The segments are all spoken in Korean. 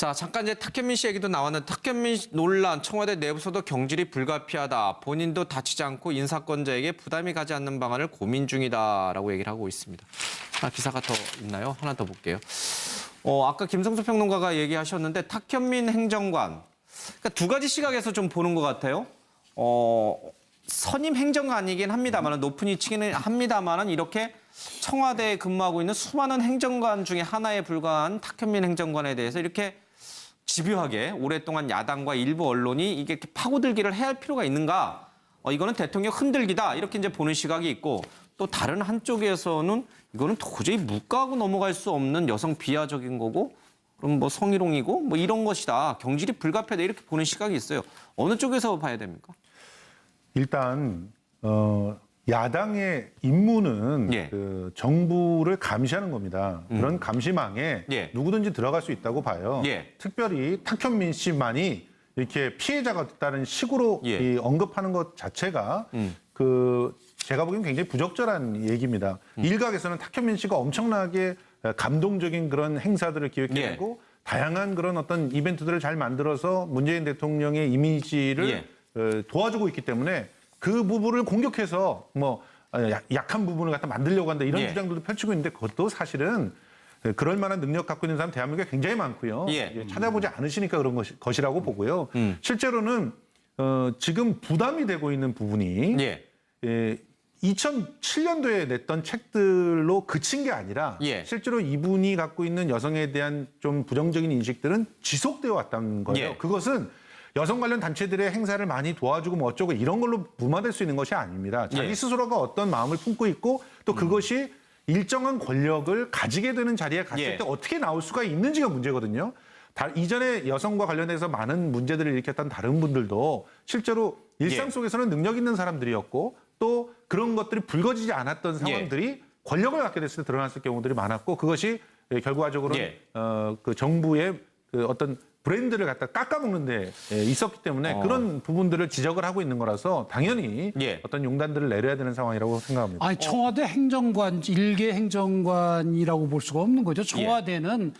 자, 잠깐 이제 탁현민 씨 얘기도 나왔는데 탁현민 논란, 청와대 내부에서도 경질이 불가피하다. 본인도 다치지 않고 인사권자에게 부담이 가지 않는 방안을 고민 중이다라고 얘기를 하고 있습니다. 기사가 더 있나요? 하나 더 볼게요. 아까 김성수 평론가가 얘기하셨는데 탁현민 행정관, 그러니까 두 가지 시각에서 좀 보는 것 같아요. 선임 행정관이긴 합니다만, 높은 위치기는 합니다만 이렇게 청와대에 근무하고 있는 수많은 행정관 중에 하나에 불과한 탁현민 행정관에 대해서 이렇게 집요하게 오랫동안 야당과 일부 언론이 이게 이렇게 파고들기를 해야 할 필요가 있는가? 이거는 대통령 흔들기다. 이렇게 이제 보는 시각이 있고, 또 다른 한쪽에서는 이거는 도저히 묵과하고 넘어갈 수 없는 여성 비하적인 거고, 그럼 뭐 성희롱이고 뭐 이런 것이다. 경질이 불가피하다. 이렇게 보는 시각이 있어요. 어느 쪽에서 봐야 됩니까? 일단 야당의 임무는 예. 그 정부를 감시하는 겁니다. 그런 감시망에 예. 누구든지 들어갈 수 있다고 봐요. 예. 특별히 탁현민 씨만이 이렇게 피해자가 됐다는 식으로 예. 이 언급하는 것 자체가 그 제가 보기엔 굉장히 부적절한 얘기입니다. 일각에서는 탁현민 씨가 엄청나게 감동적인 그런 행사들을 기획해내고 예. 다양한 그런 어떤 이벤트들을 잘 만들어서 문재인 대통령의 이미지를 도와주고 있기 때문에 그 부분을 공격해서 뭐 약한 부분을 갖다 만들려고 한다 이런 주장들도 펼치고 있는데 그것도 사실은 그럴 만한 능력 갖고 있는 사람 대한민국에 굉장히 많고요. 찾아보지 않으시니까 그런 것이라고 보고요. 실제로는 지금 부담이 되고 있는 부분이 2007년도에 냈던 책들로 그친 게 아니라 실제로 이분이 갖고 있는 여성에 대한 좀 부정적인 인식들은 지속되어 왔다는 거예요. 그것은 여성 관련 단체들의 행사를 많이 도와주고 뭐 어쩌고 이런 걸로 무마될 수 있는 것이 아닙니다. 자기 스스로가 어떤 마음을 품고 있고 또 그것이 일정한 권력을 가지게 되는 자리에 갔을 때 어떻게 나올 수가 있는지가 문제거든요. 이전에 여성과 관련해서 많은 문제들을 일으켰던 다른 분들도 실제로 일상 속에서는 능력 있는 사람들이었고 또 그런 것들이 불거지지 않았던 상황들이 권력을 갖게 됐을 때 드러났을 경우들이 많았고 그것이 결과적으로는 그 정부의 그 어떤 브랜드를 갖다 깎아먹는 데 있었기 때문에 그런 부분들을 지적을 하고 있는 거라서 당연히 어떤 용단들을 내려야 되는 상황이라고 생각합니다. 아니, 청와대 행정관, 일개 행정관이라고 볼 수가 없는 거죠. 청와대는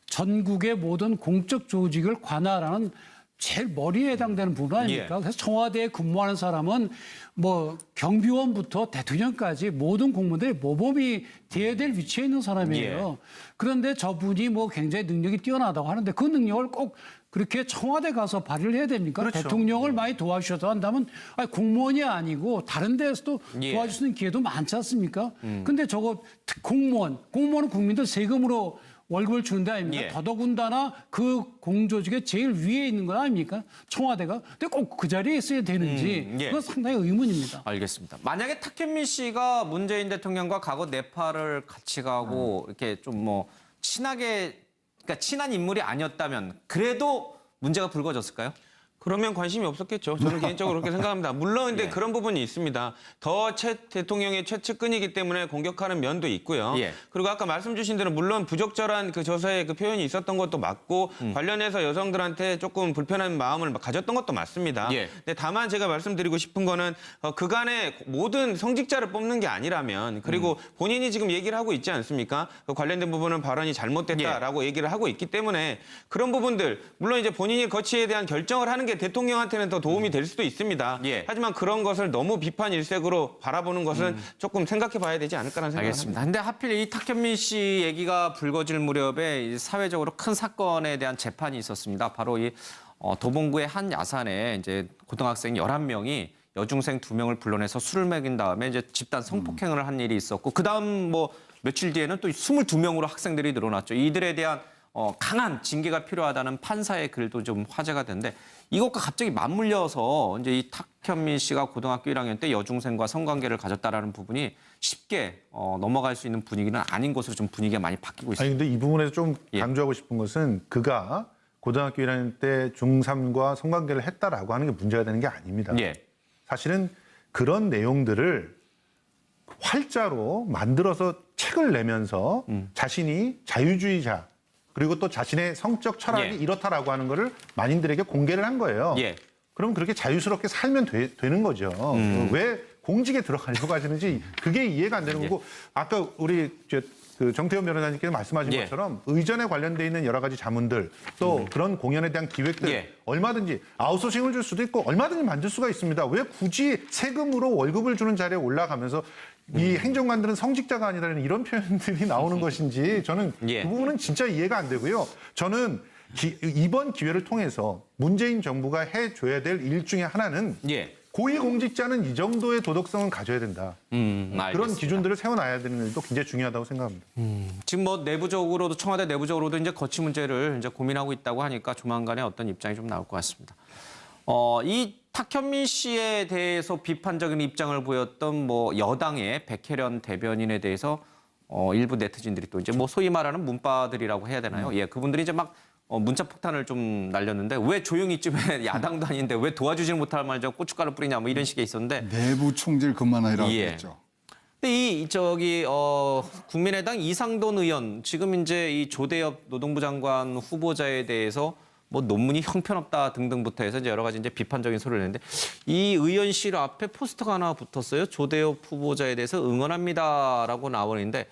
전국의 모든 공적 조직을 관할하는 제일 머리에 해당되는 부분 아닙니까? 그래서 청와대에 근무하는 사람은 뭐 경비원부터 대통령까지 모든 공무원들이 모범이 돼야 될 위치에 있는 사람이에요. 그런데 저분이 뭐 굉장히 능력이 뛰어나다고 하는데 그 능력을 꼭 그렇게 청와대 가서 발휘를 해야 됩니까? 그렇죠. 대통령을 많이 도와주셔서 한다면 아니, 공무원이 아니고 다른 데서도 도와줄 수 있는 기회도 많지 않습니까? 근데 저거 공무원은 국민들 세금으로 월급을 주는 데 아닙니까? 더더군다나 그 공조직의 제일 위에 있는 건 아닙니까? 청와대가. 근데 꼭 그 자리에 있어야 되는지 그건 상당히 의문입니다. 알겠습니다. 만약에 탁현민 씨가 문재인 대통령과 과거 네팔을 같이 가고 이렇게 좀 뭐 친하게, 그러니까 친한 인물이 아니었다면 그래도 문제가 불거졌을까요? 그러면 관심이 없었겠죠. 저는 개인적으로 그렇게 생각합니다. 물론 근데 그런 부분이 있습니다. 더 최 대통령의 최측근이기 때문에 공격하는 면도 있고요. 그리고 아까 말씀 주신 대로 물론 부적절한 그 저서에 그 표현이 있었던 것도 맞고 관련해서 여성들한테 조금 불편한 마음을 가졌던 것도 맞습니다. 근데 다만 제가 말씀드리고 싶은 거는 그간의 모든 성직자를 뽑는 게 아니라면 그리고 본인이 지금 얘기를 하고 있지 않습니까? 그 관련된 부분은 발언이 잘못됐다라고 얘기를 하고 있기 때문에 그런 부분들 물론 이제 본인이 거치에 대한 결정을 하는 게 대통령한테는 더 도움이 될 수도 있습니다. 하지만 그런 것을 너무 비판 일색으로 바라보는 것은 조금 생각해 봐야 되지 않을까라는 생각을 알겠습니다. 합니다. 근데 하필 이 탁현민 씨 얘기가 불거질 무렵에 사회적으로 큰 사건에 대한 재판이 있었습니다. 바로 이 도봉구의 한 야산에 이제 고등학생 11명이 여중생 2명을 불러내서 술을 먹인 다음에 이제 집단 성폭행을 한 일이 있었고 그다음 뭐 며칠 뒤에는 또 22명으로 학생들이 늘어났죠. 이들에 대한 강한 징계가 필요하다는 판사의 글도 좀 화제가 됐는데 이것과 갑자기 맞물려서 이제 이 탁현민 씨가 고등학교 1학년 때 여중생과 성관계를 가졌다라는 부분이 쉽게 넘어갈 수 있는 분위기는 아닌 것으로 좀 분위기가 많이 바뀌고 있습니다. 아니 근데 이 부분에서 좀 강조하고 싶은 것은 그가 고등학교 1학년 때 중3과 성관계를 했다라고 하는 게 문제가 되는 게 아닙니다. 사실은 그런 내용들을 활자로 만들어서 책을 내면서 자신이 자유주의자 그리고 또 자신의 성적 철학이 이렇다라고 하는 거를 만인들에게 공개를 한 거예요. 그럼 그렇게 자유스럽게 살면 되는 거죠. 왜 공직에 들어가려고 하시는지 그게 이해가 안 되는 거고 아까 우리 그 정태현 변호사님께서 말씀하신 예. 것처럼 의전에 관련돼 있는 여러 가지 자문들 또 그런 공연에 대한 기획들 예. 얼마든지 아웃소싱을 줄 수도 있고 얼마든지 만들 수가 있습니다. 왜 굳이 세금으로 월급을 주는 자리에 올라가면서 이 행정관들은 성직자가 아니라는 이런 표현들이 나오는 것인지 저는 예. 그 부분은 진짜 이해가 안 되고요. 저는 이번 기회를 통해서 문재인 정부가 해줘야 될 일 중에 하나는 예. 고위공직자는 이 정도의 도덕성은 가져야 된다. 그런 알겠습니다. 기준들을 세워놔야 되는 일도 굉장히 중요하다고 생각합니다. 지금 뭐 내부적으로도 청와대 내부적으로도 이제 거취 문제를 이제 고민하고 있다고 하니까 조만간에 어떤 입장이 좀 나올 것 같습니다. 이 탁현민 씨에 대해서 비판적인 입장을 보였던 뭐 여당의 백혜련 대변인에 대해서 일부 네티즌들이 또 이제 뭐 소위 말하는 문바들이라고 해야 되나요? 예, 그분들이 이제 막 문자 폭탄을 좀 날렸는데 왜 조용히 있지 왜 야당도 아닌데 왜 도와주지를 못할 말저 고춧가루 뿌리냐 뭐 이런 식의 있었는데 내부 총질 그만하라고 예. 그랬죠. 근데 국민의당 이상돈 의원 지금 이제 이 조대엽 노동부 장관 후보자에 대해서 뭐 논문이 형편없다 등등부터 해서 이제 여러 가지 이제 비판적인 소리를 냈는데 이 의원실 앞에 포스터가 하나 붙었어요. 조대엽 후보자에 대해서 응원합니다라고 나오는데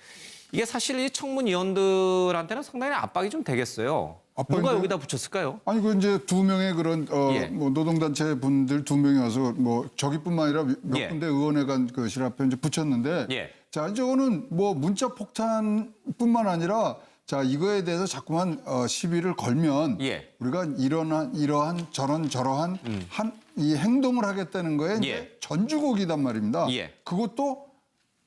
이게 사실 이 청문위원들한테는 상당히 압박이 좀 되겠어요. 누가 여기다 붙였을까요? 아니 그 이제 두 명의 그런 예. 뭐 노동단체 분들 두 명이 와서 뭐 저기뿐만 아니라 몇 예. 군데 의원회관 그 실 앞에 이제 붙였는데 예. 자 이거는 뭐 문자 폭탄뿐만 아니라 자 이거에 대해서 자꾸만 시비를 걸면 예. 우리가 이러한 저러한 이 행동을 하겠다는 거에 예. 이제 전주곡이단 말입니다. 예. 그것도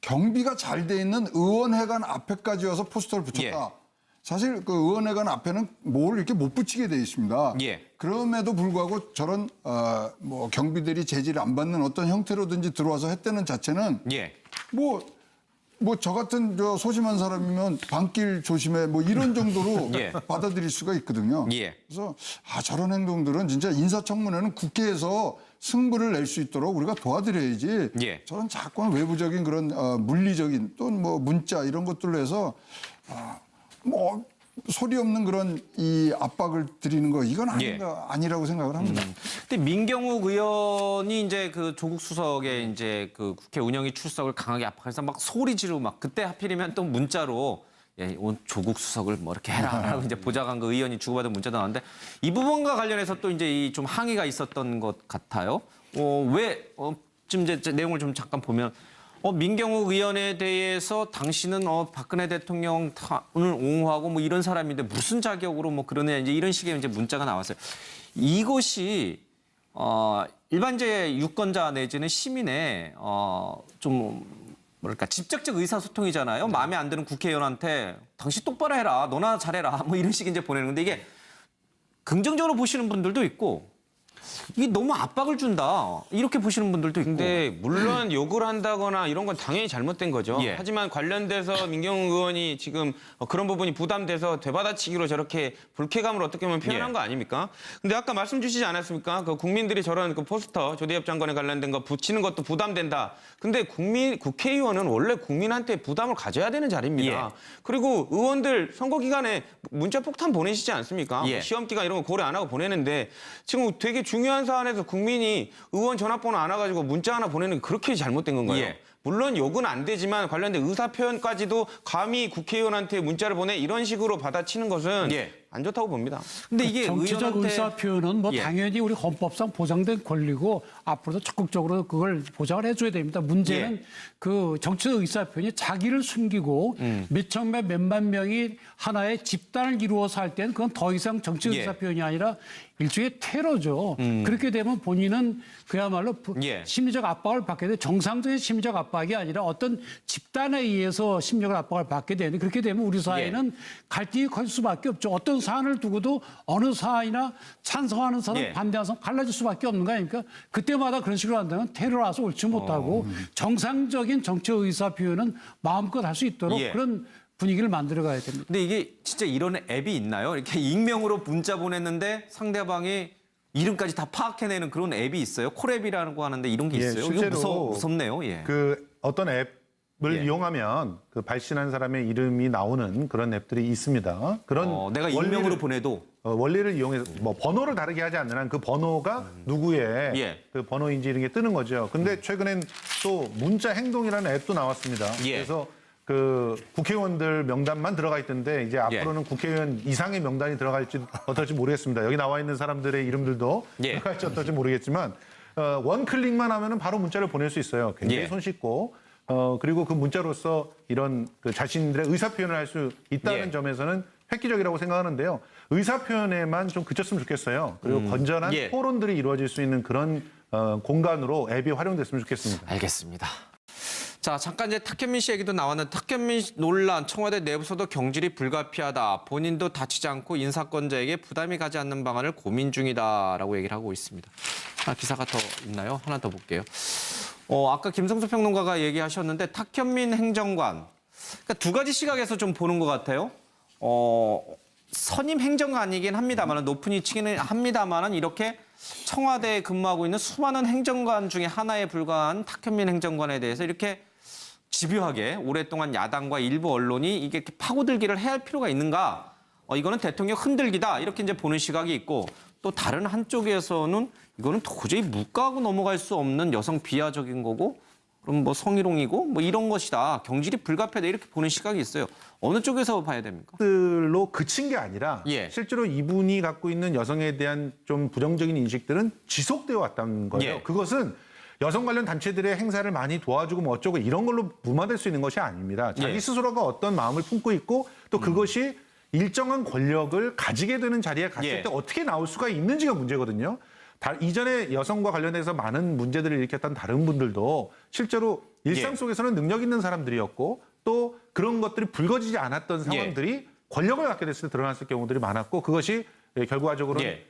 경비가 잘 돼 있는 의원회관 앞에까지 와서 포스터를 붙였다. 예. 사실 그 의원회관 앞에는 뭘 이렇게 못 붙이게 돼 있습니다. 예. 그럼에도 불구하고 저런 뭐 경비들이 제지를 안 받는 어떤 형태로든지 들어와서 했다는 자체는 예. 뭐 저 같은 저 소심한 사람이면 방길 조심해 뭐 이런 정도로 예. 받아들일 수가 있거든요. 예. 그래서 저런 행동들은 진짜 인사청문회는 국회에서 승부를 낼 수 있도록 우리가 도와드려야지. 예. 저런 자꾸만 외부적인 그런 물리적인 또는 뭐 문자 이런 것들로 해서 뭐 소리 없는 그런 이 압박을 드리는 거 이건 아니라고 생각을 합니다. 근데 민경욱 의원이 이제 그 조국 수석의 이제 그 국회 운영위 출석을 강하게 압박해서 막 소리 지르고 막 그때 하필이면 또 문자로 예, 오늘 조국 수석을 뭐 이렇게 해라라고 이제 보좌관 그 의원이 주고받은 문자도 나왔는데 이 부분과 관련해서 또 이제 이 좀 항의가 있었던 것 같아요. 지금 이제 내용을 좀 잠깐 보면. 민경욱 의원에 대해서 당신은 박근혜 대통령을 옹호하고 뭐 이런 사람인데 무슨 자격으로 뭐 그러냐 이제 이런 식의 이제 문자가 나왔어요. 이것이 일반적 유권자 내지는 시민의 좀 뭐랄까 직접적 의사소통이잖아요. 마음에 안 드는 국회의원한테 당신 똑바로 해라, 너나 잘해라 뭐 이런 식의 이제 보내는 건데 이게 긍정적으로 보시는 분들도 있고. 이게 너무 압박을 준다. 이렇게 보시는 분들도 있고. 근데 물론 욕을 한다거나 이런 건 당연히 잘못된 거죠. 예. 하지만 관련돼서 민경욱 의원이 지금 그런 부분이 부담돼서 되받아치기로 저렇게 불쾌감을 어떻게 보면 표현한 예. 거 아닙니까? 근데 아까 말씀 주시지 않았습니까? 그 국민들이 저런 그 포스터 조대엽 장관에 관련된 거 붙이는 것도 부담된다. 근데 국회의원은 원래 국민한테 부담을 가져야 되는 자리입니다. 예. 그리고 의원들 선거 기간에 문자 폭탄 보내시지 않습니까? 예. 시험 기간 이런 거 고려 안 하고 보내는데 지금 되게 중요한 사안에서 국민이 의원 전화번호 안 와가지고 문자 하나 보내는 게 그렇게 잘못된 건가요? 예. 물론 욕은 안 되지만 관련된 의사표현까지도 감히 국회의원한테 문자를 보내 이런 식으로 받아치는 것은 예. 안 좋다고 봅니다. 근데 이게 정치적 의원한테 의사표현은 뭐 예. 당연히 우리 헌법상 보장된 권리고 앞으로도 적극적으로 그걸 보장을 해줘야 됩니다. 문제는 예. 그 정치적 의사표현이 자기를 숨기고 몇만 명이 하나의 집단을 이루어서 할 때는 그건 더 이상 정치적 예. 의사표현이 아니라 일종의 테러죠. 그렇게 되면 본인은 그야말로 예. 심리적 압박을 받게 돼 정상적인 심리적 압박이 아니라 어떤 집단에 의해서 심리적 압박을 받게 되는 그렇게 되면 우리 사회는 갈등이 커질 수밖에 없죠. 어떤 사안을 두고도 어느 사안이나 찬성하는 사람, 예. 반대하는 사람 갈라질 수밖에 없는 거 아닙니까? 그때마다 그런 식으로 한다면 테러라서 옳지 못하고 정상적인 정치 의사 표현은 마음껏 할 수 있도록 예. 그런 분위기를 만들어 가야 됩니다. 근데 이게 진짜 이런 앱이 있나요? 이렇게 익명으로 문자 보냈는데 상대방이 이름까지 다 파악해내는 그런 앱이 있어요? 콜앱이라는 거 하는데 이런 게 예, 있어요? 실제로 이거 무섭네요. 예. 그 어떤 앱을 예. 이용하면 그 발신한 사람의 이름이 나오는 그런 앱들이 있습니다. 그런 내가 익명으로 보내도 원리를 이용해서 뭐 번호를 다르게 하지 않는 한 그 번호가 누구의 예. 그 번호인지 이런 게 뜨는 거죠. 근데 최근엔 또 문자 행동이라는 앱도 나왔습니다. 예. 그래서 그 국회의원들 명단만 들어가 있던데 이제 앞으로는 국회의원 이상의 명단이 들어갈지 어떨지 모르겠습니다. 여기 나와 있는 사람들의 이름들도 들어갈지 어떨지 모르겠지만 원클릭만 하면은 바로 문자를 보낼 수 있어요. 굉장히 손쉽고 그리고 그 문자로서 이런 그 자신들의 의사 표현을 할 수 있다는 점에서는 획기적이라고 생각하는데요. 의사 표현에만 좀 그쳤으면 좋겠어요. 그리고 건전한 토론들이 이루어질 수 있는 그런 공간으로 앱이 활용됐으면 좋겠습니다. 알겠습니다. 자, 잠깐 이제 탁현민 씨 얘기도 나왔는데 탁현민 논란, 청와대 내부에서도 경질이 불가피하다. 본인도 다치지 않고 인사권자에게 부담이 가지 않는 방안을 고민 중이다라고 얘기를 하고 있습니다. 기사가 더 있나요? 하나 더 볼게요. 아까 김성수 평론가가 얘기하셨는데 탁현민 행정관, 그러니까 두 가지 시각에서 좀 보는 것 같아요. 선임 행정관이긴 합니다만은 높은 위치기는 합니다만은 이렇게 청와대에 근무하고 있는 수많은 행정관 중에 하나에 불과한 탁현민 행정관에 대해서 이렇게 집요하게 오랫동안 야당과 일부 언론이 이게 이렇게 파고들기를 해야 할 필요가 있는가? 이거는 대통령 흔들기다 이렇게 이제 보는 시각이 있고 또 다른 한쪽에서는 이거는 도저히 묵과하고 넘어갈 수 없는 여성 비하적인 거고 그럼 뭐 성희롱이고 뭐 이런 것이다. 경질이 불가피하다 이렇게 보는 시각이 있어요. 어느 쪽에서 봐야 됩니까? 들로 그친 게 아니라 실제로 이분이 갖고 있는 여성에 대한 좀 부정적인 인식들은 지속되어 왔다는 거예요. 그것은 여성 관련 단체들의 행사를 많이 도와주고 뭐 어쩌고 이런 걸로 무마될 수 있는 것이 아닙니다. 자기 스스로가 어떤 마음을 품고 있고 또 그것이 일정한 권력을 가지게 되는 자리에 갔을 때 어떻게 나올 수가 있는지가 문제거든요. 이전에 여성과 관련해서 많은 문제들을 일으켰던 다른 분들도 실제로 일상 속에서는 능력 있는 사람들이었고 또 그런 것들이 불거지지 않았던 상황들이 권력을 갖게 됐을 때 드러났을 경우들이 많았고 그것이 결과적으로는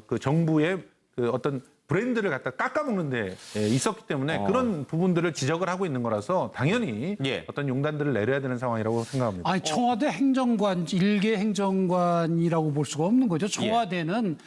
그 정부의 그 어떤 브랜드를 갖다 깎아먹는 데 있었기 때문에 그런 부분들을 지적을 하고 있는 거라서 당연히 어떤 용단들을 내려야 되는 상황이라고 생각합니다. 아니, 청와대 행정관, 일개 행정관이라고 볼 수가 없는 거죠. 청와대는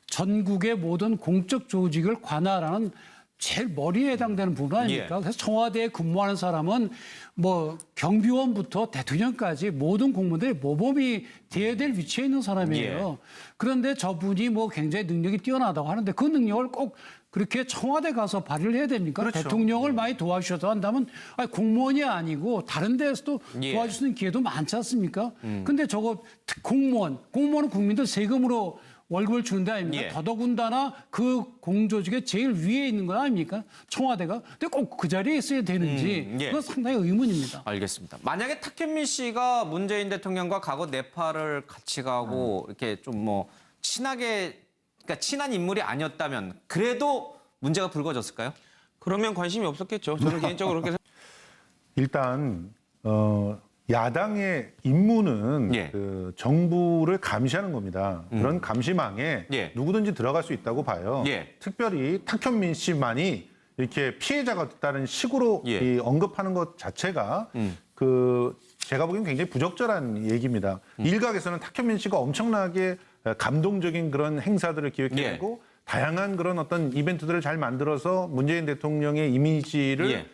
전국의 모든 공적 조직을 관할하는 제일 머리에 해당되는 부분 아닙니까? 그래서 청와대에 근무하는 사람은 뭐 경비원부터 대통령까지 모든 공무원들이 모범이 돼야 될 위치에 있는 사람이에요. 그런데 저분이 뭐 굉장히 능력이 뛰어나다고 하는데 그 능력을 꼭 그렇게 청와대 가서 발휘를 해야 됩니까? 대통령을 많이 도와주셔서 한다면 아니, 공무원이 아니고 다른 데서도 도와줄 수 있는 기회도 많지 않습니까? 근데 저거 공무원은 국민들 세금으로 월급을 주는 데 아닙니까? 더더군다나 그 공조직의 제일 위에 있는 거 아닙니까? 청와대가. 근데 꼭 그 자리에 있어야 되는지 그건 상당히 의문입니다. 알겠습니다. 만약에 탁현민 씨가 문재인 대통령과 과거 네팔을 같이 가고 이렇게 좀 뭐 친하게 그러니까 친한 인물이 아니었다면 그래도 문제가 불거졌을까요? 그러면 관심이 없었겠죠. 저는 개인적으로 그렇게 일단 야당의 임무는 그 정부를 감시하는 겁니다. 그런 감시망에 누구든지 들어갈 수 있다고 봐요. 특별히 탁현민 씨만이 이렇게 피해자가 됐다는 식으로 이 언급하는 것 자체가 그 제가 보기엔 굉장히 부적절한 얘기입니다. 일각에서는 탁현민 씨가 엄청나게 감동적인 그런 행사들을 기획해내고 다양한 그런 어떤 이벤트들을 잘 만들어서 문재인 대통령의 이미지를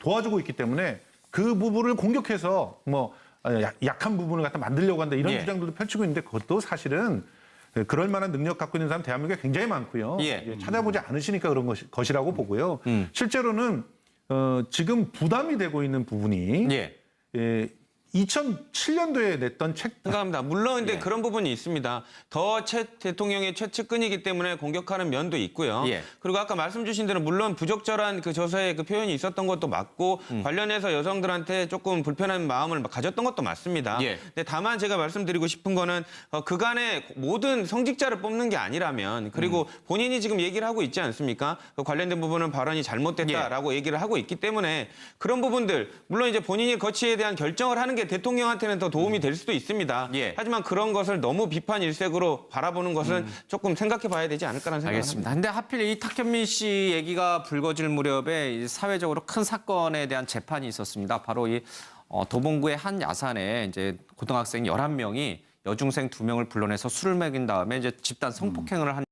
도와주고 있기 때문에 그 부분을 공격해서 뭐 약한 부분을 갖다 만들려고 한다 이런 주장들도 펼치고 있는데 그것도 사실은 그럴 만한 능력 갖고 있는 사람 대한민국에 굉장히 많고요. 찾아보지 않으시니까 그런 것이라고 보고요. 실제로는 지금 부담이 되고 있는 부분이 2007년도에 냈던 책. 생각합니다. 물론 근데 그런 부분이 있습니다. 더 최 대통령의 최측근이기 때문에 공격하는 면도 있고요. 그리고 아까 말씀 주신 대로 물론 부적절한 그 저서에 그 표현이 있었던 것도 맞고 관련해서 여성들한테 조금 불편한 마음을 가졌던 것도 맞습니다. 근데 다만 제가 말씀드리고 싶은 거는 그간의 모든 성직자를 뽑는 게 아니라면 그리고 본인이 지금 얘기를 하고 있지 않습니까? 그 관련된 부분은 발언이 잘못됐다라고 얘기를 하고 있기 때문에 그런 부분들 물론 이제 본인이 거치에 대한 결정을 하는 게 대통령한테는 더 도움이 될 수도 있습니다. 하지만 그런 것을 너무 비판 일색으로 바라보는 것은 조금 생각해 봐야 되지 않을까라는 생각을 알겠습니다. 합니다. 근데 하필 이 탁현민 씨 얘기가 불거질 무렵에 사회적으로 큰 사건에 대한 재판이 있었습니다. 바로 이 도봉구의 한 야산에 이제 고등학생 11명이 여중생 2명을 불러내서 술을 먹인 다음에 이제 집단 성폭행을 한